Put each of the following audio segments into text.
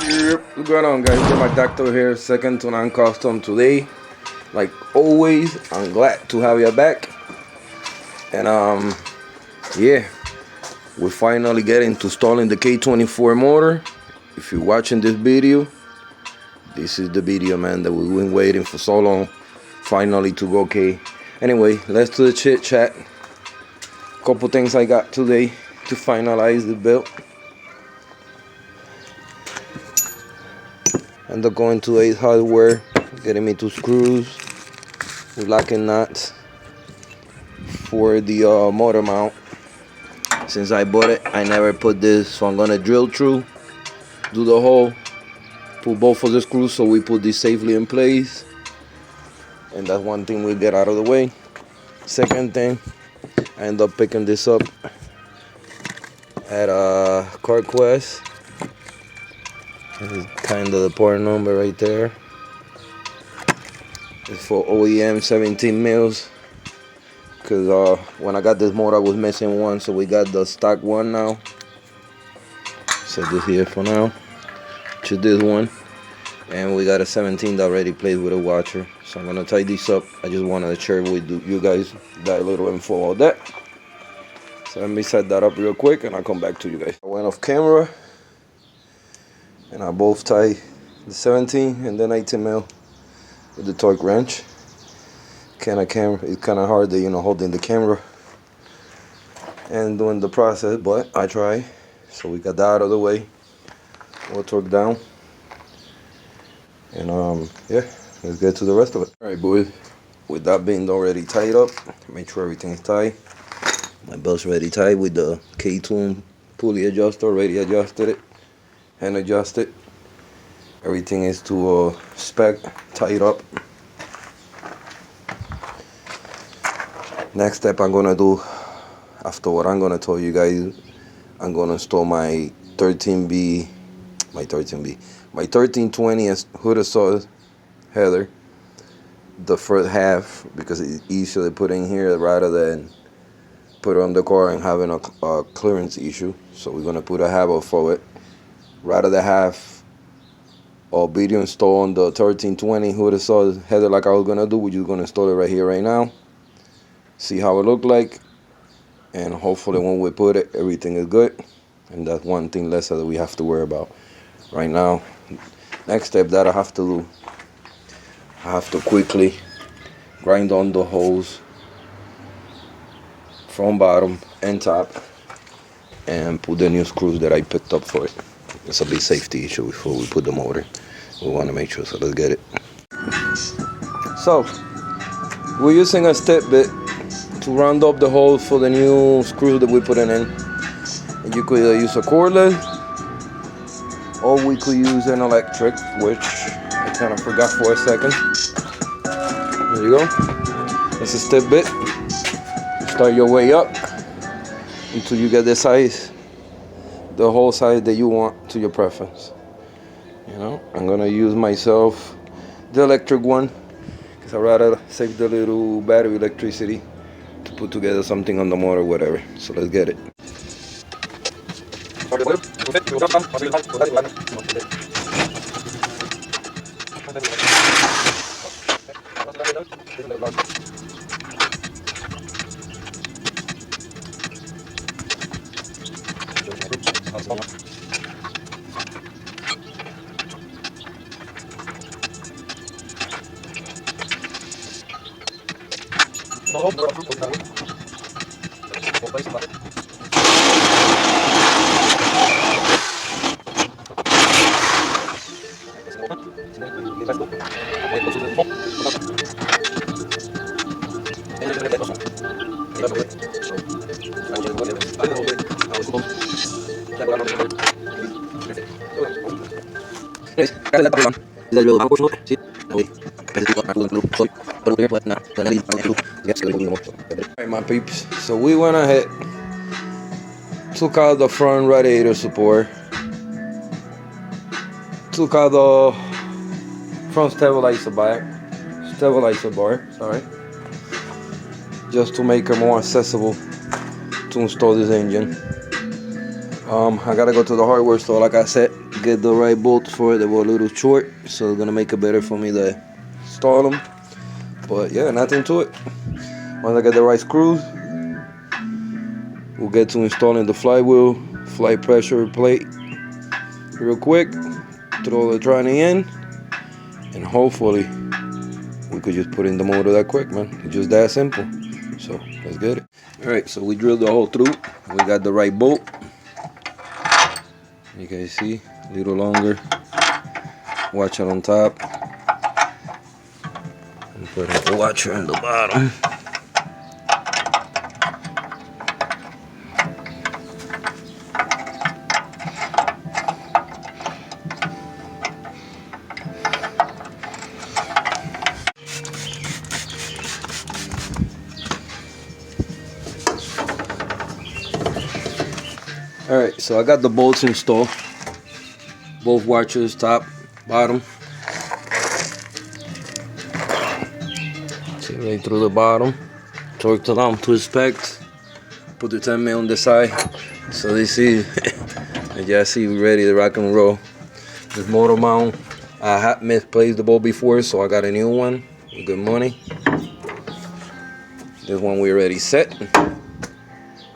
What's going on, guys? It's my doctor here, second to none custom today. Like always, I'm glad to have you back. And yeah, we're finally getting to installing the K24 motor. If you're watching this video, this is the video, man, that we've been waiting for so long. Finally to go okay. Anyway, let's do the chit chat. Couple things I got today to finalize the build. End up going to Ace Hardware, getting me 2 screws with locking nuts for the motor mount. Since I bought it, I never put this, so I'm gonna drill through, do the hole, put both of the screws so we put this safely in place. And that's one thing we get out of the way. Second thing, I end up picking this up at CarQuest. This is kind of the part number right there. It's for OEM 17 mils. Because when I got this motor, I was missing one, so we got the stock one now. Set this here for now. To this one. And we got a 17 that already plays with a washer. So I'm going to tie this up. I just wanted to share with you guys that little info on that. So let me set that up real quick and I'll come back to you guys. I went off camera. And I both tie the 17 and the 19 mil with the torque wrench. It's kind of hard to, holding the camera and doing the process, but I try. So we got that out of the way. More torque down. And yeah, let's get to the rest of it. Alright, boys, with that being already tied up, make sure everything's tight. My belt's already tied with the K2 pulley adjuster, already adjusted it. And adjust it. Everything is to spec, tied up. Next step I'm gonna do, after what I'm gonna tell you guys, I'm gonna install my 1320 hood assault header, the first half, because it's easier to put in here rather than put it on the car and having a clearance issue. So we're gonna put a half for it. Rather than have a video installed on the 1320 hood assault header like I was gonna do, we're just gonna install it right here, right now. See how it look like, and hopefully when we put it, everything is good. And that's one thing less that we have to worry about right now. Next step that I have to do, I have to quickly grind on the holes from bottom and top, and put the new screws that I picked up for it. It's a big safety issue before we put the motor. We want to make sure, so let's get it. So, we're using a step bit to round up the holes for the new screws that we're putting in. And you could use a cordless, or we could use an electric, which I kind of forgot for a second. There you go. That's a step bit. Start your way up until you get the size, the whole size that you want to your preference. I'm gonna use myself the electric one because I'd rather save the little battery electricity to put together something on the motor or whatever. So let's get it. Alright, my peeps, so we went ahead, took out the front radiator support, took out the front stabilizer bar, sorry, just to make it more accessible to install this engine. I gotta go to the hardware store, like I said, get the right bolts for it. They were a little short, so it's gonna make it better for me to install them. But yeah, nothing to it. Once I get the right screws, we'll get to installing the flywheel, flight pressure plate real quick, throw the tranny in, and hopefully we could just put in the motor that quick, man. It's just that simple. So let's get it. All right, so we drilled the hole through. We got the right bolt. You guys see, a little longer. Watch it on top. And put a watcher on the bottom. Alright, so I got the bolts installed. Both watchers, top, bottom. See right through the bottom. Torque to them to specs. Put the 10 mil on the side. So they see, and yeah, see we're ready to rock and roll. This motor mount, I had misplaced the bolt before, so I got a new one with good money. This one we already set.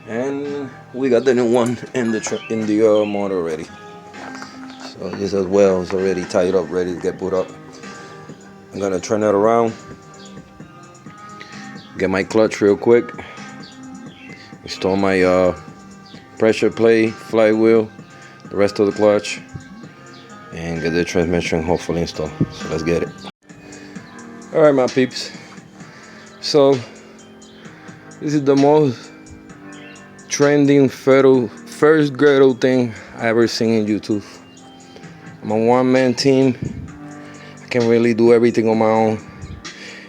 And we got the new one in the motor already. So this as well is already tied up, ready to get put up. I'm gonna turn that around, get my clutch real quick, install my pressure plate, flywheel, the rest of the clutch, and get the transmission hopefully installed. So let's get it. All right, my peeps. So this is the most trending first grade thing I ever seen in YouTube. I'm a one-man team. I can't really do everything on my own.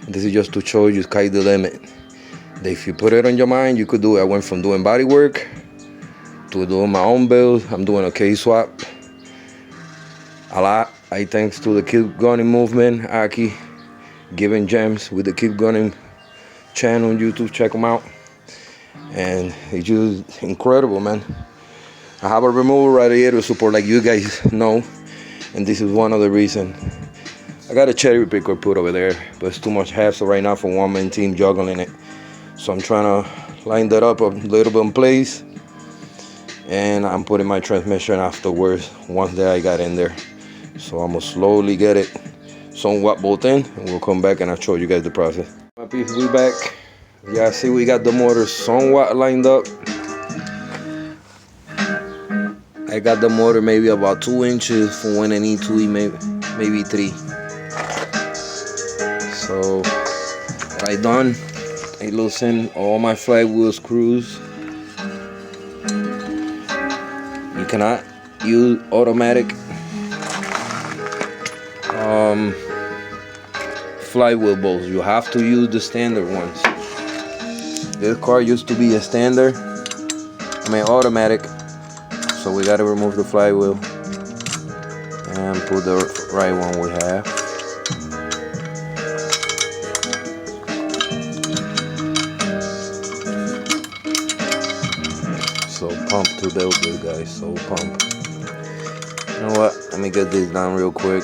This is just to show you sky the limit. That if you put it on your mind, you could do it. I went from doing body work to doing my own build. I'm doing a K swap. A lot. I thanks to the Keep Gunning movement, Aki, giving gems with the Keep Gunning channel on YouTube. Check them out. And it's just incredible, man. I have a removal radiator support, like you guys know, and this is one of the reasons. I got a cherry picker put over there, but it's too much hassle right now for one-man team juggling it. So I'm trying to line that up a little bit in place, and I'm putting my transmission afterwards once that I got in there. So I'm gonna slowly get it somewhat bolt in, and we'll come back and I'll show you guys the process. My piece, we back. Yeah, see we got the motor somewhat lined up. I got the motor maybe about 2 inches from when I need to, maybe 3. So what I done, I loosened all my flywheel screws. You cannot use automatic flywheel bolts. You have to use the standard ones. This car used to be a standard, automatic. So we gotta remove the flywheel and put the right one we have. So pumped to build this, guys, so pumped. You know what, let me get this done real quick.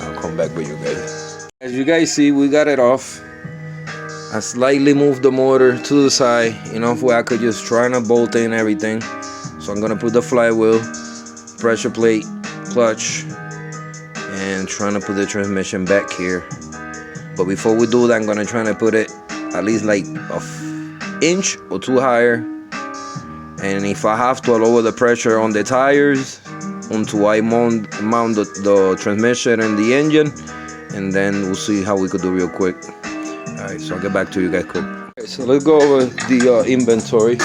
I'll come back with you guys. As you guys see, we got it off. I slightly moved the motor to the side, enough where I could just try to bolt in everything. So I'm gonna put the flywheel, pressure plate, clutch, and trying to put the transmission back here. But before we do that, I'm gonna try to put it at least like an inch or 2 higher. And if I have to, I'll lower the pressure on the tires until I mount the transmission and the engine, and then we'll see how we could do real quick. Alright, so I'll get back to you guys quick. Alright, so let's go over the inventory.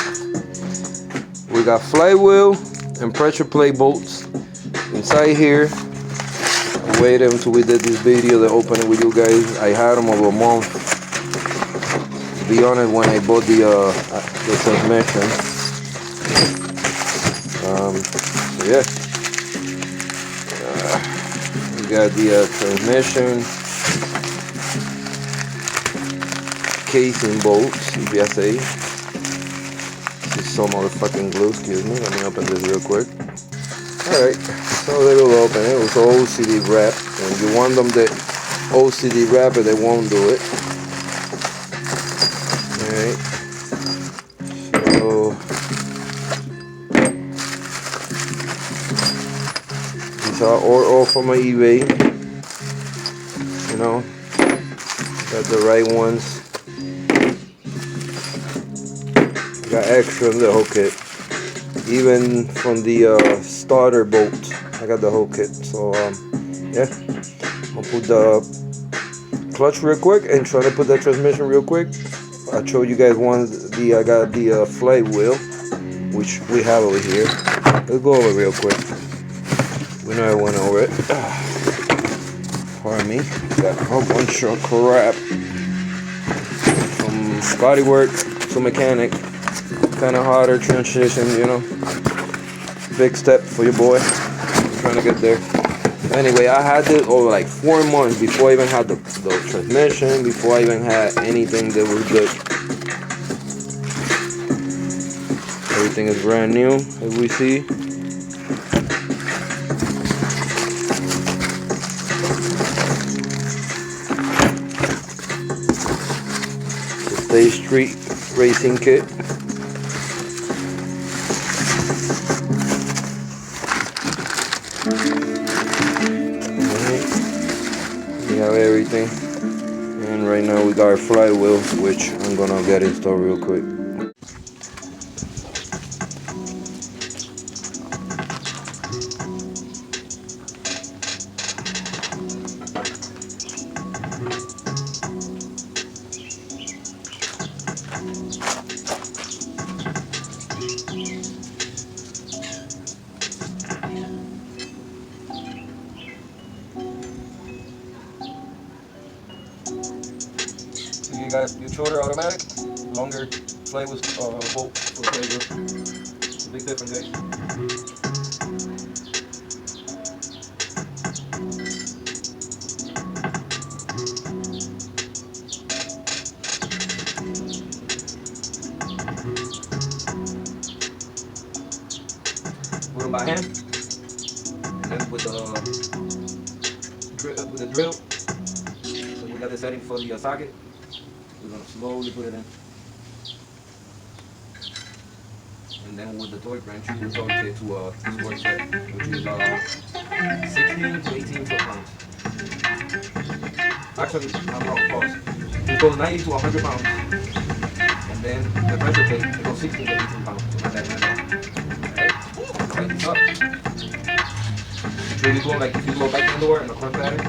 We got flywheel and pressure plate bolts inside here. I waited until we did this video to open it with you guys. I had them over a month. To be honest, when I bought the transmission. So yeah. We got the transmission casing bolts, if you say. some motherfucking glue. Excuse me. Let me open this real quick. Alright, so they will open it. It was OCD wrap. When you want them to OCD wrap it, they won't do it. Alright. So these are all from my eBay. You know, got the right ones. Got extra in the whole kit. Even from the starter bolt, I got the whole kit. So yeah, I'll put the clutch real quick and try to put that transmission real quick. I showed you guys I got the Flywheel, which we have over here. Let's go over it real quick. We know I went over it. Pardon me. Got a whole bunch of crap from bodywork to mechanic. Kind of harder transition, you know. Big step for your boy. I'm trying to get there. Anyway, I had it over like 4 months before I even had the transmission, before I even had anything that was good. Everything is brand new, as we see. The Stay Street racing kit. We have everything, and right now we got our flywheel, which I'm gonna get installed real quick. You got your shorter automatic, longer flywheel bolt for flywheel. It's a big difference, guys. Put them by hand, and then with the drill. So we got the setting for the socket. We're gonna slowly put it in. And then with the torque wrench, we'll torque it to a torque set, which is 16 to 18 foot-pounds. Actually, I'm wrong, pause. It goes 90 to 100 pounds. And then the pressure plate, it goes 16 to 18 pounds. So not that bad. Alright, tighten this up. So you go like, if you go back in the door in the cork pattern.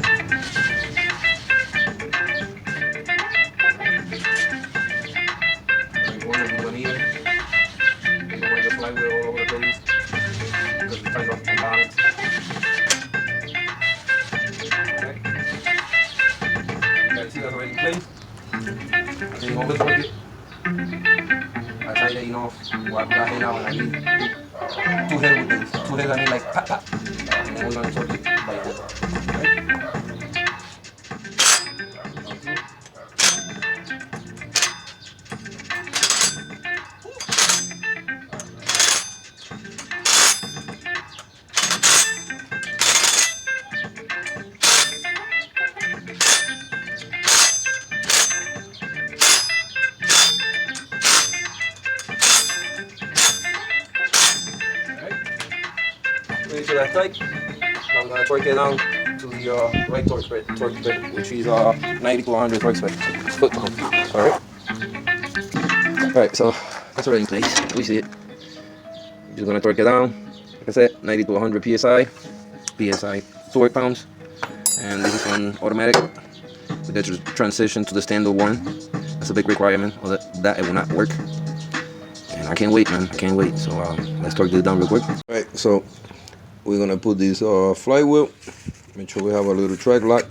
Already placed. Then you hold the torque. I tighten it off. What I got now, and I need 2 heads with this. 2 heads, I mean like pop, pop. And then we're going to torque it by hand. Okay? Pretty sure that's tight. Now I'm gonna torque it down to the right torque spec, which is 90 to 100 torque spec. Foot-pounds. Alright. Alright, so that's already in place. We see it. Just gonna torque it down. Like I said, 90 to 100 psi. Torque pounds. And this is on automatic. So get your transition to the standard one. That's a big requirement. Or that it will not work. And I can't wait, man. I can't wait. So let's torque this down real quick. Alright, so we're gonna put this flywheel. Make sure we have a little track lock.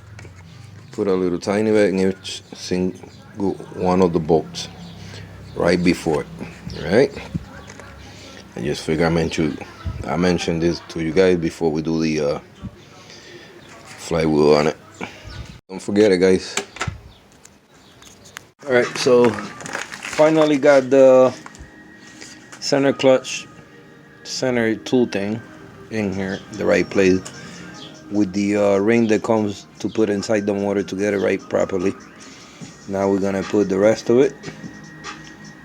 Put a little tiny bit in each single one of the bolts right before it. Right? I just figure I mentioned this to you guys before we do the flywheel on it. Don't forget it, guys. All right, so finally got the center clutch, center tool thing in here, the right place, with the ring that comes to put inside the motor to get it right properly. Now we're gonna put the rest of it,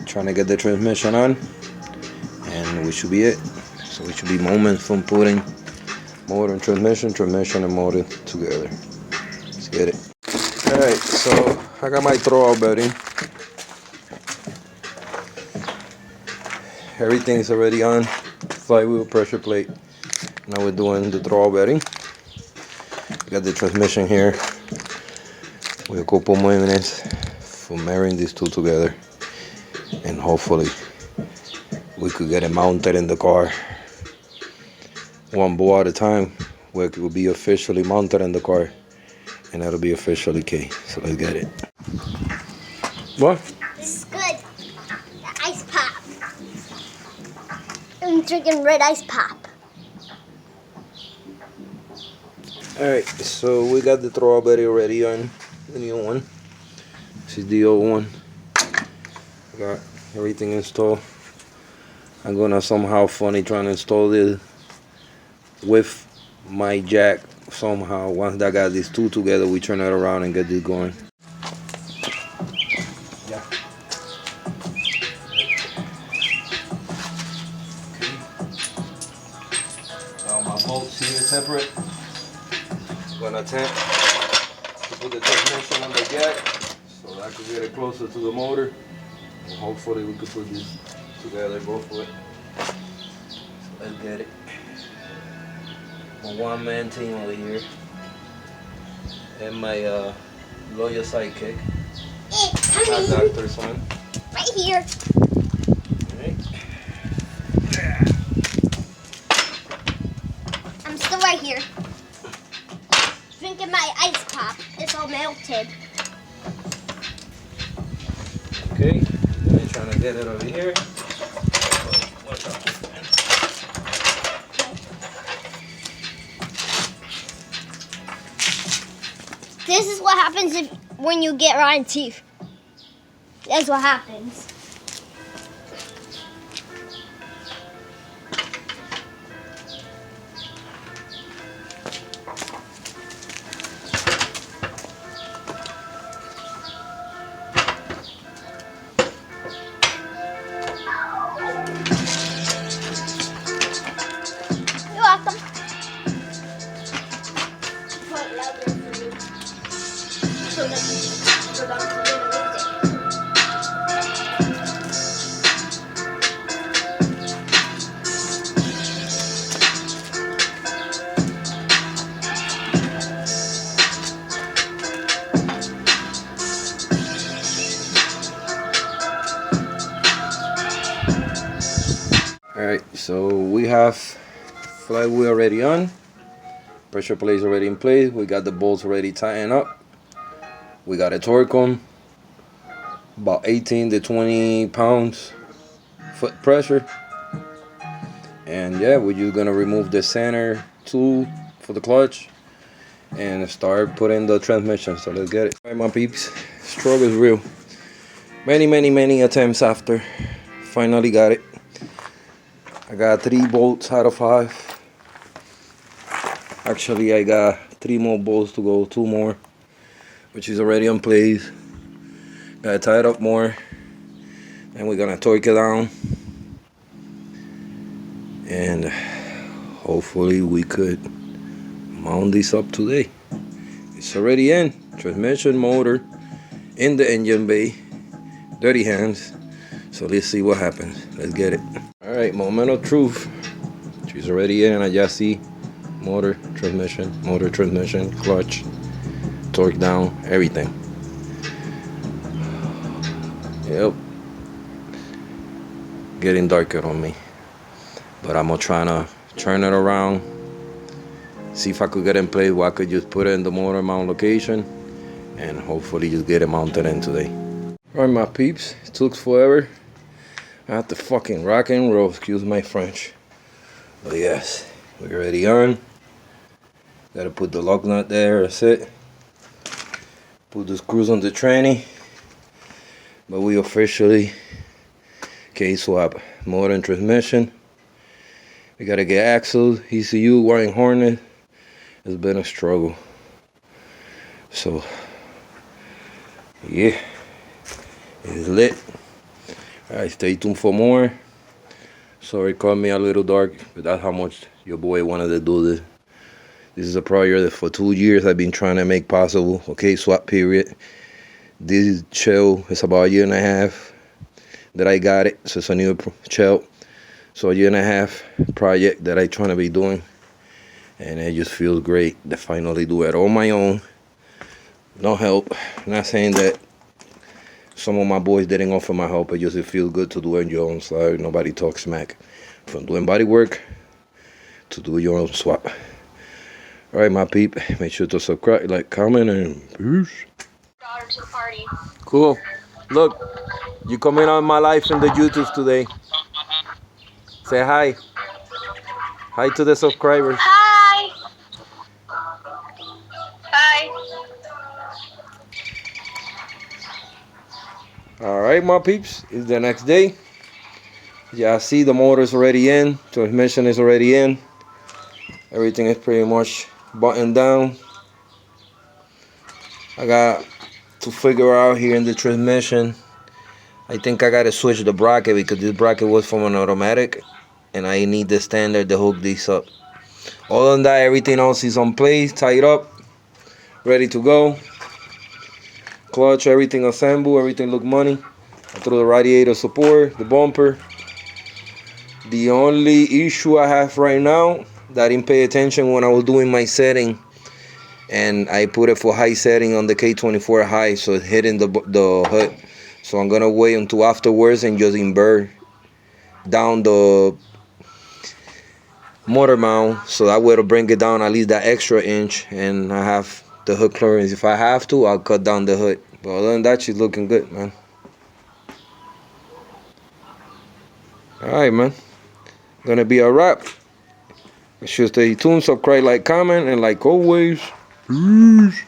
trying to get the transmission on, and we should be it. So we should be moments from putting motor and transmission and motor together. Let's get it. Alright, so I got my throwout bedding. Everything's already on. Flywheel, pressure plate. Now we're doing the throwout bedding. Got the transmission here. We have a couple more minutes for marrying these two together, and hopefully we could get it mounted in the car one bolt at a time, where it will be officially mounted in the car, and that'll be officially K. So let's get it. What? This is good. The ice pop. I'm drinking red ice pop. Alright, so we got the throwout bedding already on, the new one. This is the old one. Got everything installed. I'm gonna somehow funny trying to install this with my jack somehow. Once I got these two together, we turn it around and get this going. Yeah. Okay. Now my bolts here separate. I'm gonna attempt to put the transmission on the jack so that I can get it closer to the motor. And hopefully we can put this together, both of it. So let's get it. My one-man team over here, and my loyal sidekick, my doctor's son. Right here. Right. I'm still right here. Drinking my ice pop. It's all melted. Okay, I'm trying to get it over here. Watch out. This is what happens when you get rotten teeth. That's what happens. You're welcome. Put it louder for me. So that we're about to do the music. Alright, so we have flywheel already on, pressure plates already in place, we got the bolts already tightened up, we got a torque on, about 18 to 20 pounds foot pressure, and yeah, we're just gonna remove the center tool for the clutch and start putting the transmission. So let's get it. Alright my peeps, struggle is real. Many attempts after, finally got it. I got 3 bolts out of 5. Actually, I got 3 more bolts to go, 2 more, which is already in place. Gotta tie it up more, and we're gonna torque it down, and hopefully we could mount this up today. It's already in. Transmission, motor, in the engine bay, dirty hands. So let's see what happens. Let's get it. Alright, moment of truth. She's already in. I just see motor, transmission, clutch, torque down, everything. Yep. Getting darker on me. But I'm gonna try to turn it around. See if I could get in place where I could just put it in the motor mount location, and hopefully just get it mounted in today. Alright my peeps, it took forever. I have to fucking rock and roll, excuse my French. But yes, we're already on. Gotta put the lock nut there, that's it. Put the screws on the tranny. But we officially K-swap, motor and transmission. We gotta get axles, ECU, wiring harness. It's been a struggle. So, yeah, it's lit. Alright, stay tuned for more. Sorry, caught me a little dark, but that's how much your boy wanted to do this. This is a project that for 2 years I've been trying to make possible. Okay, swap period. This shell is about a year and a half that I got it. So it's a new shell. So a year and a half project that I trying to be doing. And it just feels great to finally do it on my own. No help. Not saying that some of my boys didn't offer my help. It just feels good to do it on your own side. Nobody talks smack. From doing body work to do your own swap. Alright, my peep. Make sure to subscribe, like, comment, and peace. Daughter to the party. Cool. Look, you coming on my life in the YouTube today. Say hi. Hi to the subscribers. Hi. Hi. Alright, my peeps. It's the next day. Yeah, I see the motor's already in. Transmission is already in. Everything is pretty much buttoned down. I got to figure out here in the transmission. I think I gotta switch the bracket because this bracket was from an automatic and I need the standard to hook this up. Other than that, everything else is on place, tied up, ready to go. Clutch, everything assembled, everything look money. I threw the radiator support, the bumper. The only issue I have right now that I didn't pay attention when I was doing my setting, and I put it for high setting on the K24 high, so it's hitting the hood. So I'm gonna wait until afterwards and just invert down the motor mount, so that way to bring it down at least that extra inch, and I have the hood clearance. If I have to, I'll cut down the hood. But other than that, she's looking good, man. Alright, man. Gonna be a wrap. Make sure to stay tuned, subscribe, like, comment, and like always, peace.